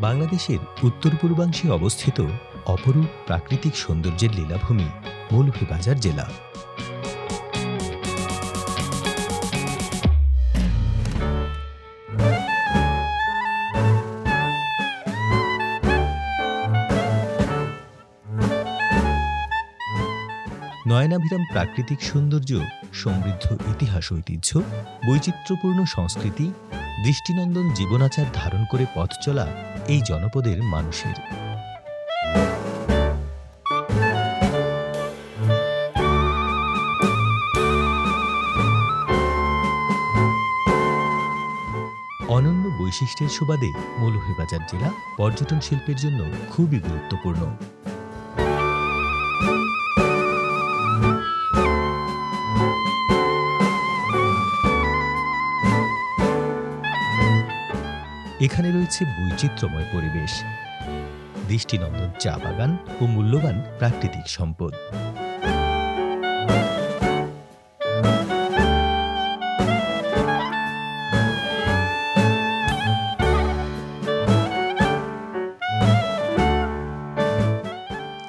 বাংলাদেশের উত্তর পূর্বাংশে অবস্থিত অপরূপ প্রাকৃতিক সৌন্দর্যের লীলাভূমি মৌলভীবাজার জেলা। নয়নাভিরাম প্রাকৃতিক সৌন্দর্য, সমৃদ্ধ ইতিহাস ঐতিহ্য, বৈচিত্র্যপূর্ণ সংস্কৃতি, দৃষ্টিনন্দন জীবনাচার ধারণ করে পথ চলা এই জনপদের মানুষের। অনন্য বৈশিষ্ট্যের সুবাদে মৌলভীবাজার জেলা পর্যটন শিল্পের জন্য খুবই গুরুত্বপূর্ণ। এখানে রয়েছে বৈচিত্র্যময় পরিবেশ, দৃষ্টিনন্দন চা বাগান ও মূল্যবান প্রাকৃতিক সম্পদ।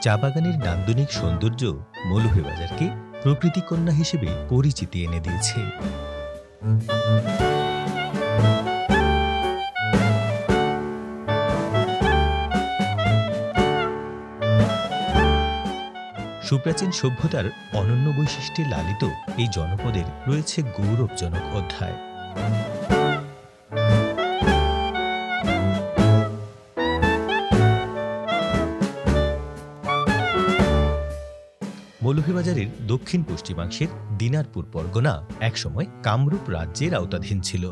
চা বাগানের নান্দনিক সৌন্দর্য মৌলভীবাজারকে প্রকৃতি কন্যা হিসেবে পরিচিতি এনে দিয়েছে। সুপ্রাচীন সভ্যতার অনন্য বৈশিষ্ট্যে লালিত এই জনপদের রয়েছে গৌরবজনক অধ্যায়। মৌলভীবাজারের দক্ষিণ পশ্চিমাংশের দিনারপুর পরগনা একসময় কামরূপ রাজ্যের আওতাধীন ছিল।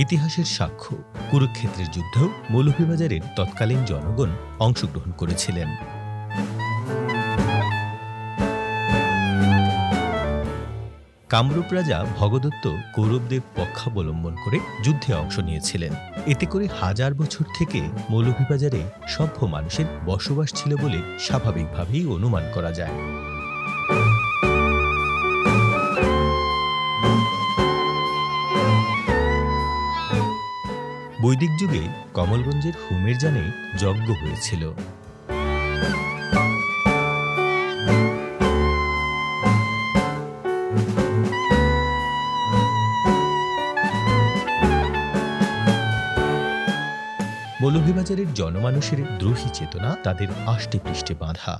ইতিহাসের সাক্ষ্য কুরুক্ষেত্রের যুদ্ধেও মৌলভীবাজারের তৎকালীন জনগণ অংশগ্রহণ করেছিলেন। কামরূপ রাজা ভগদত্ত কৌরবদের পক্ষাবলম্বন করে যুদ্ধে অংশ নিয়েছিলেন। এতে করে হাজার বছর থেকে মৌলভীবাজারে সভ্য মানুষের বসবাস ছিল বলে স্বাভাবিকভাবেই অনুমান করা যায়। বৈদিক যুগে কমলগঞ্জের হুমের জানে যজ্ঞ হয়েছিল। মৌলভীবাজারের জনমানুষের দ্রোহী চেতনা তাদের আষ্টে পৃষ্ঠে বাঁধা।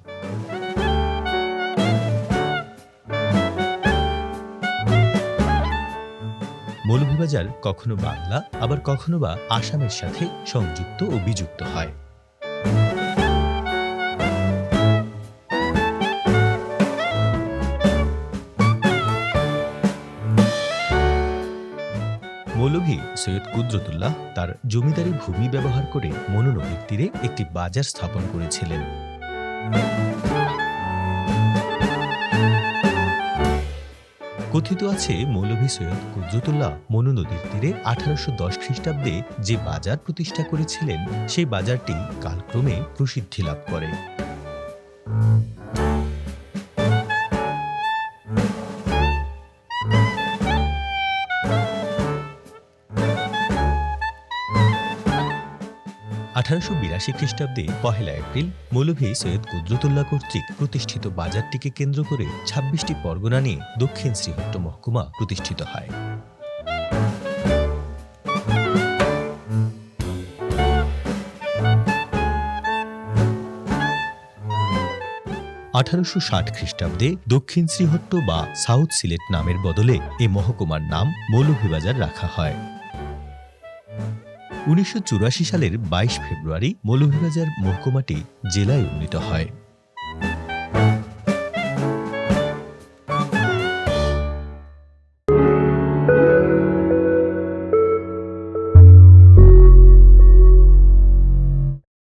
মৌলভীবাজার কখনো বাংলা আবার কখনো বা আসামের সাথে সংযুক্ত ও বিযুক্ত হয়। মৌলভী সৈয়দ কুদরতুল্লাহ তার জমিদারি ভূমি ব্যবহার করে মনু নদীর তীরে একটি বাজার স্থাপন করেছিলেন। কথিত আছে মৌলভী সৈয়দ কুদরতুল্লাহ মনু নদীর তীরে 1810 খ্রিস্টাব্দে যে বাজার প্রতিষ্ঠা করেছিলেন সেই বাজারটি কালক্রমে প্রসিদ্ধি লাভ করে। খ্রিস্টাব্দে 1 এপ্রিল মৌলভী সৈয়দ কুদরতুল্লাহ কর্তৃক প্রতিষ্ঠিত বাজারটিকে কেন্দ্র করে 26টি পরগনা নিয়ে দক্ষিণ শ্রীহট্ট মহকুমা প্রতিষ্ঠিত হয়। 1860 খ্রিস্টাব্দে দক্ষিণ শ্রীহট্ট বা সাউথ সিলেট নামের বদলে এ মহকুমার নাম মৌলভীবাজার রাখা হয়। 1984 সালের 22 ফেব্রুয়ারি মৌলভীবাজার মহকুমাটি জেলায় উন্নীত হয়।